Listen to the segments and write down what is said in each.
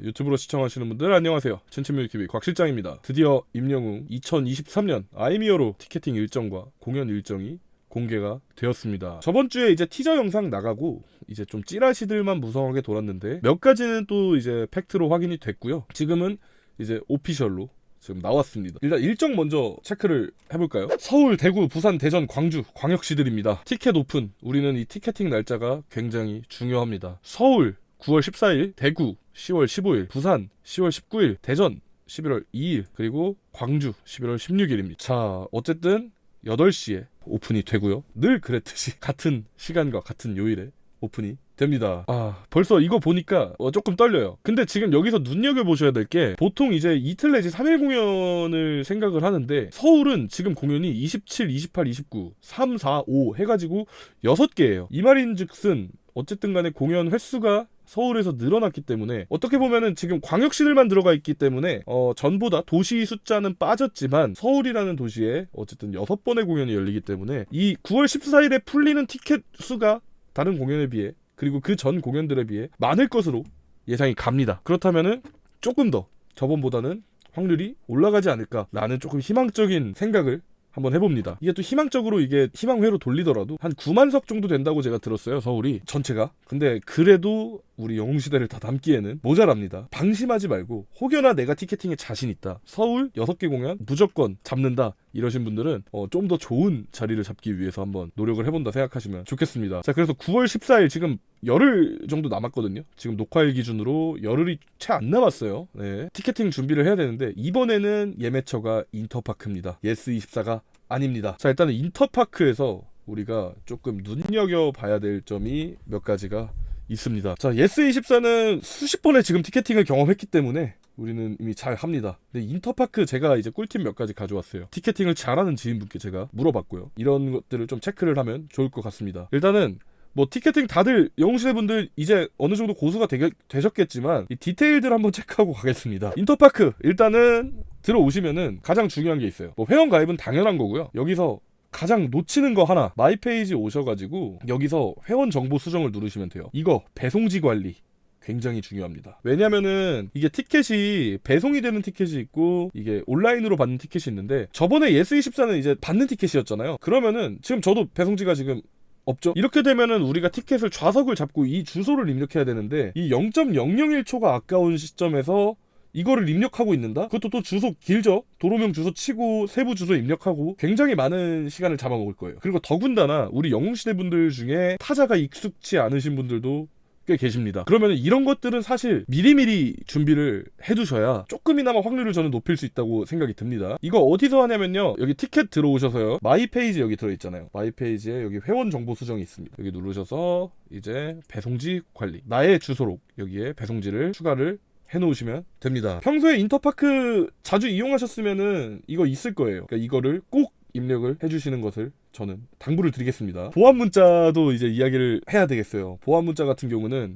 유튜브로 시청하시는 분들 안녕하세요. 첸첸뮤직TV 곽실장입니다. 드디어 임영웅 2023년 아이미어로 티켓팅 일정과 공연 일정이 공개가 되었습니다. 저번 주에 이제 티저 영상 나가고 이제 좀 찌라시들만 무성하게 돌았는데 몇 가지는 또 이제 팩트로 확인이 됐고요. 지금은 이제 오피셜로 지금 나왔습니다. 일단 일정 먼저 체크를 해볼까요? 서울, 대구, 부산, 대전, 광주 광역시들입니다. 티켓 오픈. 우리는 이 티켓팅 날짜가 굉장히 중요합니다. 서울 9월 14일, 대구 10월 15일, 부산 10월 19일, 대전 11월 2일, 그리고 광주 11월 16일입니다. 자, 어쨌든 8시에 오픈이 되고요. 늘 그랬듯이 같은 시간과 같은 요일에 오픈이 됩니다. 벌써 이거 보니까 조금 떨려요. 근데 지금 여기서 눈여겨보셔야 될 게 보통 이제 이틀 내지 3일 공연을 생각을 하는데 서울은 지금 공연이 27, 28, 29, 3, 4, 5 해가지고 6개예요. 이 말인즉슨 어쨌든 간에 공연 횟수가 서울에서 늘어났기 때문에 어떻게 보면은 지금 광역시들만 들어가 있기 때문에 전보다 도시 숫자는 빠졌지만 서울이라는 도시에 어쨌든 6번의 공연이 열리기 때문에 이 9월 14일에 풀리는 티켓 수가 다른 공연에 비해 그리고 그 전 공연들에 비해 많을 것으로 예상이 갑니다. 그렇다면은 조금 더 저번보다는 확률이 올라가지 않을까라는 조금 희망적인 생각을 한번 해봅니다. 이게 또 희망적으로 이게 희망회로 돌리더라도 한 9만석 정도 된다고 제가 들었어요. 서울이 전체가. 근데 그래도 우리 영웅시대를 다 담기에는 모자랍니다. 방심하지 말고 혹여나 내가 티켓팅에 자신 있다. 서울 6개 공연 무조건 잡는다. 이러신 분들은 좀 더 좋은 자리를 잡기 위해서 한번 노력을 해본다 생각하시면 좋겠습니다. 자, 그래서 9월 14일 지금 열흘 정도 남았거든요. 지금 녹화일 기준으로 열흘이 채 안 남았어요. 네. 티켓팅 준비를 해야 되는데 이번에는 예매처가 인터파크입니다. 예스24가 아닙니다. 자, 일단은 인터파크에서 우리가 조금 눈여겨봐야 될 점이 몇 가지가 있습니다. 자, 예스24는 수십 번의 지금 티켓팅을 경험했기 때문에 우리는 이미 잘 합니다. 근데 인터파크 제가 이제 꿀팁 몇 가지 가져왔어요. 티켓팅을 잘하는 지인분께 제가 물어봤고요. 이런 것들을 좀 체크를 하면 좋을 것 같습니다. 일단은 뭐 티켓팅 다들 영웅시대 분들 이제 어느 정도 고수가 되셨겠지만 이 디테일들 한번 체크하고 가겠습니다. 인터파크 일단은 들어오시면은 가장 중요한 게 있어요. 뭐 회원 가입은 당연한 거고요. 여기서 가장 놓치는 거 하나, 마이페이지 오셔가지고 여기서 회원 정보 수정을 누르시면 돼요. 이거 배송지 관리 굉장히 중요합니다. 왜냐면은 이게 티켓이 배송이 되는 티켓이 있고 이게 온라인으로 받는 티켓이 있는데 저번에 예스24는 이제 받는 티켓이었잖아요. 그러면은 지금 저도 배송지가 지금 없죠. 이렇게 되면은 우리가 티켓을 좌석을 잡고 이 주소를 입력해야 되는데 이 0.001초가 아까운 시점에서 이거를 입력하고 있는다? 그것도 또 주소 길죠? 도로명 주소 치고 세부 주소 입력하고 굉장히 많은 시간을 잡아먹을 거예요. 그리고 더군다나 우리 영웅시대 분들 중에 타자가 익숙치 않으신 분들도 꽤 계십니다. 그러면 이런 것들은 사실 미리미리 준비를 해두셔야 조금이나마 확률을 저는 높일 수 있다고 생각이 듭니다. 이거 어디서 하냐면요, 여기 티켓 들어오셔서요, 마이 페이지 여기 들어있잖아요. 마이 페이지에 여기 회원 정보 수정이 있습니다. 여기 누르셔서 이제 배송지 관리, 나의 주소록 여기에 배송지를 추가를 해놓으시면 됩니다. 평소에 인터파크 자주 이용하셨으면은 이거 있을 거예요. 그러니까 이거를 꼭 입력을 해주시는 것을 저는 당부를 드리겠습니다. 보안 문자도 이제 이야기를 해야 되겠어요. 보안 문자 같은 경우는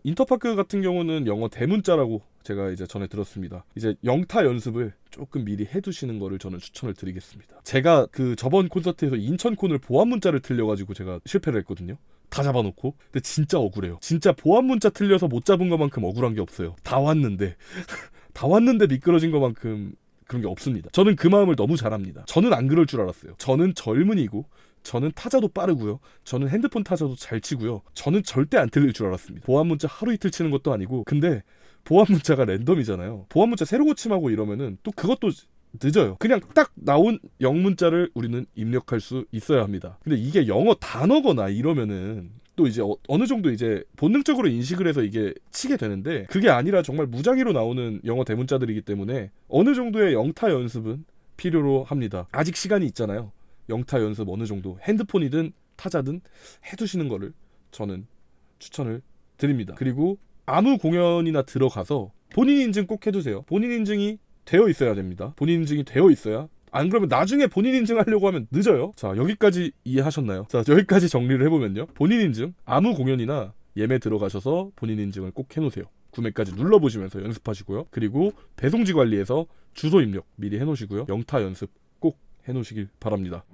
인터파크 같은 경우는 영어 대문자라고 제가 이제 전에 들었습니다. 이제 영타 연습을 조금 미리 해두시는 거를 저는 추천을 드리겠습니다. 제가 그 저번 콘서트에서 인천콘을 보안 문자를 틀려가지고 제가 실패를 했거든요. 다 잡아놓고. 근데 진짜 억울해요. 진짜 보안 문자 틀려서 못 잡은 것만큼 억울한 게 없어요. 다 왔는데 다 왔는데 미끄러진 것만큼 그런 게 없습니다. 저는 그 마음을 너무 잘 압니다. 저는 안 그럴 줄 알았어요. 저는 젊은이고 저는 타자도 빠르고요. 저는 핸드폰 타자도 잘 치고요. 저는 절대 안 틀릴 줄 알았습니다. 보안 문자 하루 이틀 치는 것도 아니고. 근데 보안 문자가 랜덤이잖아요. 보안 문자 새로 고침하고 이러면은 또 그것도 늦어요. 그냥 딱 나온 영문자를 우리는 입력할 수 있어야 합니다. 근데 이게 영어 단어거나 이러면은 또 이제 어느 정도 이제 본능적으로 인식을 해서 이게 치게 되는데 그게 아니라 정말 무작위로 나오는 영어 대문자들이기 때문에 어느 정도의 영타 연습은 필요로 합니다. 아직 시간이 있잖아요. 영타 연습 어느 정도 핸드폰이든 타자든 해두시는 거를 저는 추천을 드립니다. 그리고 아무 공연이나 들어가서 본인 인증 꼭 해두세요. 본인 인증이 되어 있어야 됩니다. 본인 인증이 되어 있어야, 안 그러면 나중에 본인 인증하려고 하면 늦어요. 자, 여기까지 이해하셨나요? 자, 여기까지 정리를 해보면요, 본인 인증, 아무 공연이나 예매 들어가셔서 본인 인증을 꼭 해놓으세요. 구매까지 눌러보시면서 연습하시고요. 그리고 배송지 관리에서 주소 입력 미리 해놓으시고요. 영타 연습 꼭 해놓으시길 바랍니다.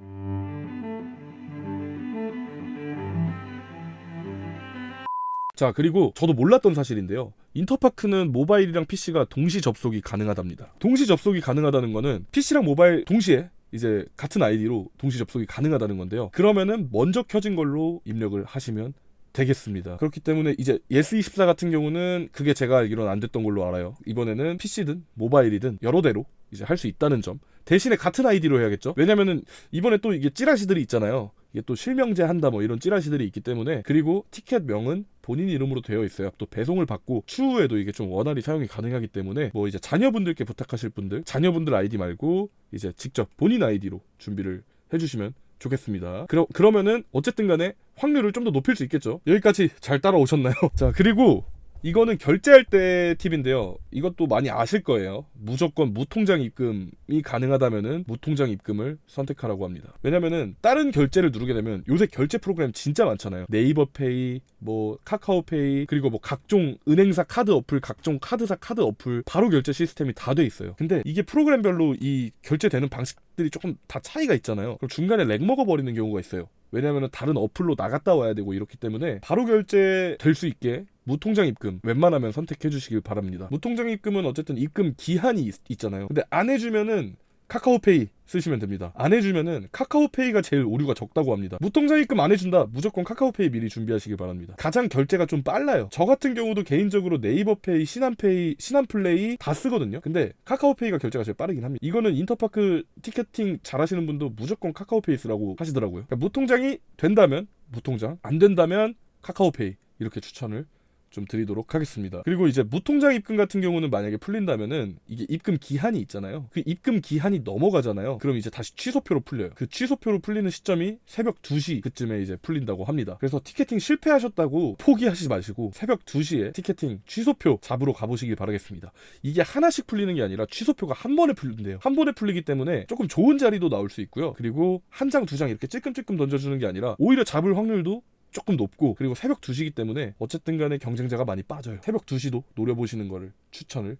자, 그리고 저도 몰랐던 사실인데요, 인터파크는 모바일이랑 PC가 동시 접속이 가능하답니다. 동시 접속이 가능하다는 거는 PC랑 모바일 동시에 이제 같은 아이디로 동시 접속이 가능하다는 건데요. 그러면은 먼저 켜진 걸로 입력을 하시면 되겠습니다. 그렇기 때문에 이제 예스24 같은 경우는 그게 제가 알기로는 안 됐던 걸로 알아요. 이번에는 PC든 모바일이든 여러 대로 이제 할 수 있다는 점. 대신에 같은 아이디로 해야겠죠. 왜냐면은 이번에 또 이게 찌라시들이 있잖아요. 이게 또 실명제 한다 뭐 이런 찌라시들이 있기 때문에. 그리고 티켓명은 본인 이름으로 되어 있어요. 또 배송을 받고 추후에도 이게 좀 원활히 사용이 가능하기 때문에 뭐 이제 자녀분들께 부탁하실 분들, 자녀분들 아이디 말고 이제 직접 본인 아이디로 준비를 해주시면 좋겠습니다. 그러면은 어쨌든 간에 확률을 좀 더 높일 수 있겠죠. 여기까지 잘 따라오셨나요? 자, 그리고 이거는 결제할 때 팁인데요. 이것도 많이 아실 거예요. 무조건 무통장 입금이 가능하다면은 무통장 입금을 선택하라고 합니다. 왜냐면은 다른 결제를 누르게 되면 요새 결제 프로그램 진짜 많잖아요. 네이버페이, 뭐 카카오페이, 그리고 뭐 각종 은행사 카드 어플, 각종 카드사 카드 어플 바로 결제 시스템이 다 돼 있어요. 근데 이게 프로그램별로 이 결제되는 방식들이 조금 다 차이가 있잖아요. 그럼 중간에 렉 먹어버리는 경우가 있어요. 왜냐하면 다른 어플로 나갔다 와야 되고 이렇기 때문에 바로 결제될 수 있게 무통장 입금 웬만하면 선택해 주시길 바랍니다. 무통장 입금은 어쨌든 입금 기한이 있잖아요. 근데 안 해주면은 카카오페이 쓰시면 됩니다. 안 해주면은 카카오페이가 제일 오류가 적다고 합니다. 무통장 입금 안 해준다? 무조건 카카오페이 미리 준비하시길 바랍니다. 가장 결제가 좀 빨라요. 저 같은 경우도 개인적으로 네이버페이, 신한페이, 신한플레이 다 쓰거든요. 근데 카카오페이가 결제가 제일 빠르긴 합니다. 이거는 인터파크 티켓팅 잘하시는 분도 무조건 카카오페이 쓰라고 하시더라고요. 그러니까 무통장이 된다면 무통장, 안 된다면 카카오페이 이렇게 추천을 좀 드리도록 하겠습니다. 그리고 이제 무통장 입금 같은 경우는 만약에 풀린다면은 이게 입금 기한이 있잖아요. 그 입금 기한이 넘어가잖아요. 그럼 이제 다시 취소표로 풀려요. 그 취소표로 풀리는 시점이 새벽 2시 그쯤에 이제 풀린다고 합니다. 그래서 티켓팅 실패하셨다고 포기하시지 마시고 새벽 2시에 티켓팅 취소표 잡으러 가보시길 바라겠습니다. 이게 하나씩 풀리는 게 아니라 취소표가 한 번에 풀린대요. 한 번에 풀리기 때문에 조금 좋은 자리도 나올 수 있고요. 그리고 한 장, 두 장 이렇게 찔끔찔끔 던져주는 게 아니라 오히려 잡을 확률도 조금 높고, 그리고 새벽 2시기 때문에 어쨌든 간에 경쟁자가 많이 빠져요. 새벽 2시도 노려보시는 거를 추천을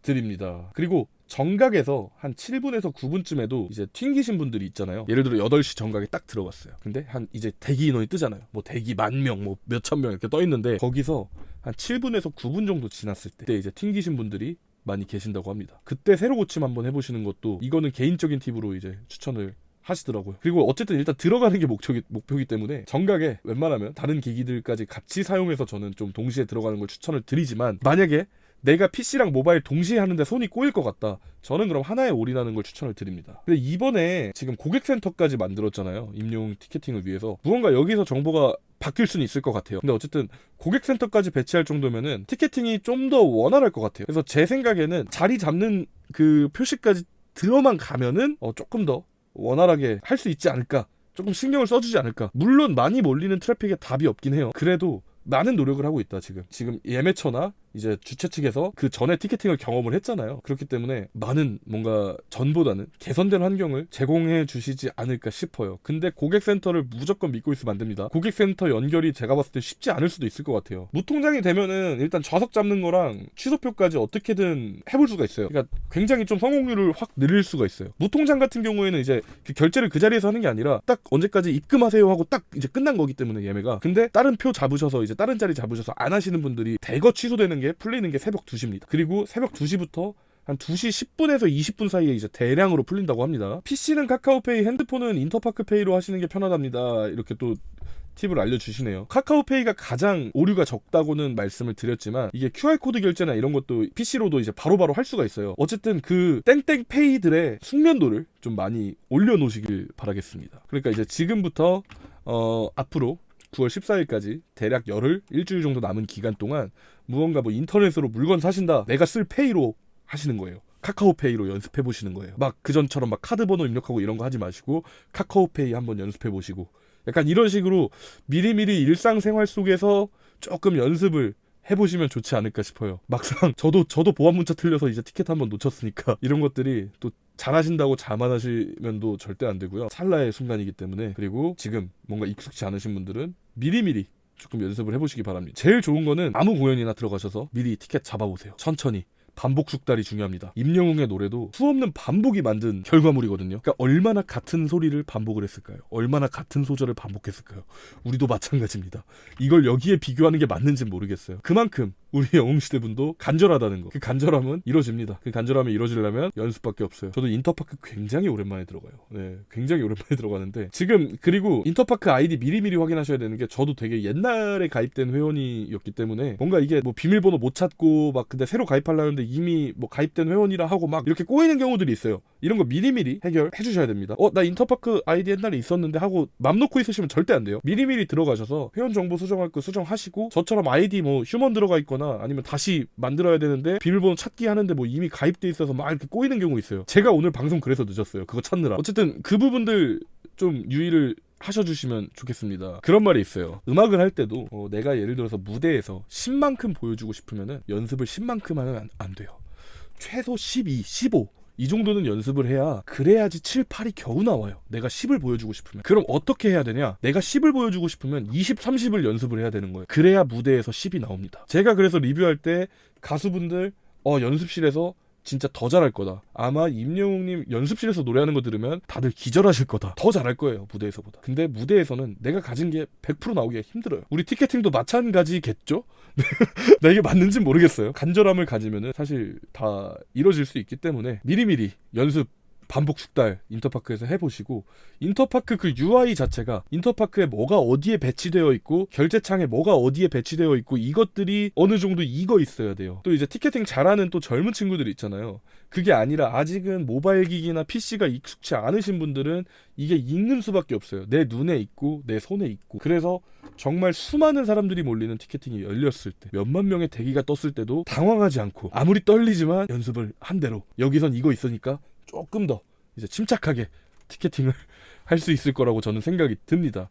드립니다. 그리고 정각에서 한 7분에서 9분쯤에도 이제 튕기신 분들이 있잖아요. 예를 들어 8시 정각에 딱 들어갔어요. 근데 한 이제 대기 인원이 뜨잖아요. 뭐 대기 10,000명, 뭐 몇천 명 이렇게 떠 있는데 거기서 한 7분에서 9분 정도 지났을 때 이제 튕기신 분들이 많이 계신다고 합니다. 그때 새로 고침 한번 해보시는 것도, 이거는 개인적인 팁으로 이제 추천을 하시더라고요. 그리고 어쨌든 일단 들어가는 게 목표이기 때문에 정각에 웬만하면 다른 기기들까지 같이 사용해서 저는 좀 동시에 들어가는 걸 추천을 드리지만, 만약에 내가 PC랑 모바일 동시에 하는데 손이 꼬일 것 같다, 저는 그럼 하나에 올인하는 걸 추천을 드립니다. 근데 이번에 지금 고객센터까지 만들었잖아요. 임용 티켓팅을 위해서. 무언가 여기서 정보가 바뀔 수는 있을 것 같아요. 근데 어쨌든 고객센터까지 배치할 정도면은 티켓팅이 좀 더 원활할 것 같아요. 그래서 제 생각에는 자리 잡는 그 표시까지 들어만 가면은 조금 더 원활하게 할 수 있지 않을까, 조금 신경을 써주지 않을까. 물론 많이 몰리는 트래픽에 답이 없긴 해요. 그래도 많은 노력을 하고 있다. 지금 예매처나 이제 주최 측에서 그 전에 티켓팅을 경험을 했잖아요. 그렇기 때문에 많은 뭔가 전보다는 개선된 환경을 제공해 주시지 않을까 싶어요. 근데 고객센터를 무조건 믿고 있으면 안 됩니다. 고객센터 연결이 제가 봤을 때 쉽지 않을 수도 있을 것 같아요. 무통장이 되면은 일단 좌석 잡는 거랑 취소표까지 어떻게든 해볼 수가 있어요. 그러니까 굉장히 좀 성공률을 확 늘릴 수가 있어요. 무통장 같은 경우에는 이제 그 결제를 그 자리에서 하는 게 아니라 딱 언제까지 입금하세요 하고 딱 이제 끝난 거기 때문에 예매가. 근데 다른 표 잡으셔서 이제 다른 자리 잡으셔서 안 하시는 분들이 대거 취소되는 게, 풀리는 게 새벽 2시입니다. 그리고 새벽 2시부터 한 2시 10분에서 20분 사이에 이제 대량으로 풀린다고 합니다. PC는 카카오페이, 핸드폰은 인터파크페이로 하시는 게 편하답니다. 이렇게 또 팁을 알려주시네요. 카카오페이가 가장 오류가 적다고는 말씀을 드렸지만, 이게 QR코드 결제나 이런 것도 PC로도 이제 바로바로 할 수가 있어요. 어쨌든 그 땡땡페이들의 숙련도를 좀 많이 올려놓으시길 바라겠습니다. 그러니까 이제 지금부터 앞으로 9월 14일까지 대략 열흘, 일주일 정도 남은 기간 동안 무언가 뭐 인터넷으로 물건 사신다, 내가 쓸 페이로 하시는 거예요. 카카오페이로 연습해 보시는 거예요. 막 그전처럼 막 카드 번호 입력하고 이런 거 하지 마시고 카카오페이 한번 연습해 보시고, 약간 이런 식으로 미리미리 일상생활 속에서 조금 연습을 해보시면 좋지 않을까 싶어요. 막상 저도 보안 문자 틀려서 이제 티켓 한번 놓쳤으니까 이런 것들이 또 잘하신다고 자만하시면도 절대 안 되고요. 찰나의 순간이기 때문에. 그리고 지금 뭔가 익숙치 않으신 분들은 미리미리 조금 연습을 해보시기 바랍니다. 제일 좋은 거는 아무 공연이나 들어가셔서 미리 티켓 잡아보세요. 천천히. 반복 숙달이 중요합니다. 임영웅의 노래도 수없는 반복이 만든 결과물이거든요. 그러니까 얼마나 같은 소리를 반복을 했을까요? 얼마나 같은 소절을 반복했을까요? 우리도 마찬가지입니다. 이걸 여기에 비교하는 게 맞는지 모르겠어요. 그만큼 우리 영웅시대 분도 간절하다는 거. 그 간절함은 이루어집니다. 그 간절함이 이루어지려면 연습밖에 없어요. 저도 인터파크 굉장히 오랜만에 들어가요. 네, 굉장히 오랜만에 들어가는데 지금 그리고 인터파크 아이디 미리미리 확인하셔야 되는 게 저도 되게 옛날에 가입된 회원이었기 때문에 뭔가 이게 뭐 비밀번호 못 찾고 막 근데 새로 가입하려는데 이미 뭐 가입된 회원이라 하고 막 이렇게 꼬이는 경우들이 있어요. 이런 거 미리미리 해결해 주셔야 됩니다. 나 인터파크 아이디 옛날에 있었는데 하고 맘 놓고 있으시면 절대 안 돼요. 미리미리 들어가셔서 회원 정보 수정할 거 수정하시고 저처럼 아이디 뭐 휴먼 들어가 있거나 아니면 다시 만들어야 되는데 비밀번호 찾기 하는데 뭐 이미 가입돼 있어서 막 이렇게 꼬이는 경우 있어요. 제가 오늘 방송 그래서 늦었어요. 그거 찾느라. 어쨌든 그 부분들 좀 유의를 하셔주시면 좋겠습니다. 그런 말이 있어요. 음악을 할 때도 내가 예를 들어서 무대에서 10만큼 보여주고 싶으면은 연습을 10만큼 하면 안 돼요. 최소 12, 15 이 정도는 연습을 해야 그래야지 7, 8이 겨우 나와요. 내가 10을 보여주고 싶으면. 그럼 어떻게 해야 되냐? 내가 10을 보여주고 싶으면 20, 30을 연습을 해야 되는 거예요. 그래야 무대에서 10이 나옵니다. 제가 그래서 리뷰할 때 가수분들 연습실에서 진짜 더 잘할 거다. 아마 임영웅님 연습실에서 노래하는 거 들으면 다들 기절하실 거다. 더 잘할 거예요. 무대에서보다. 근데 무대에서는 내가 가진 게 100% 나오기가 힘들어요. 우리 티켓팅도 마찬가지겠죠? 나 이게 맞는지 모르겠어요. 간절함을 가지면은 사실 다 이뤄질 수 있기 때문에 미리미리 연습 반복 숙달 인터파크에서 해보시고 인터파크 그 UI 자체가 인터파크에 뭐가 어디에 배치되어 있고 결제창에 뭐가 어디에 배치되어 있고 이것들이 어느 정도 익어 있어야 돼요. 또 이제 티켓팅 잘하는 또 젊은 친구들 있잖아요. 그게 아니라 아직은 모바일 기기나 PC가 익숙치 않으신 분들은 이게 익는 수밖에 없어요. 내 눈에 있고 내 손에 있고. 그래서 정말 수많은 사람들이 몰리는 티켓팅이 열렸을 때 몇만 명의 대기가 떴을 때도 당황하지 않고 아무리 떨리지만 연습을 한 대로 여기선 이거 있으니까 조금 더 이제 침착하게 티켓팅을 할 수 있을 거라고 저는 생각이 듭니다.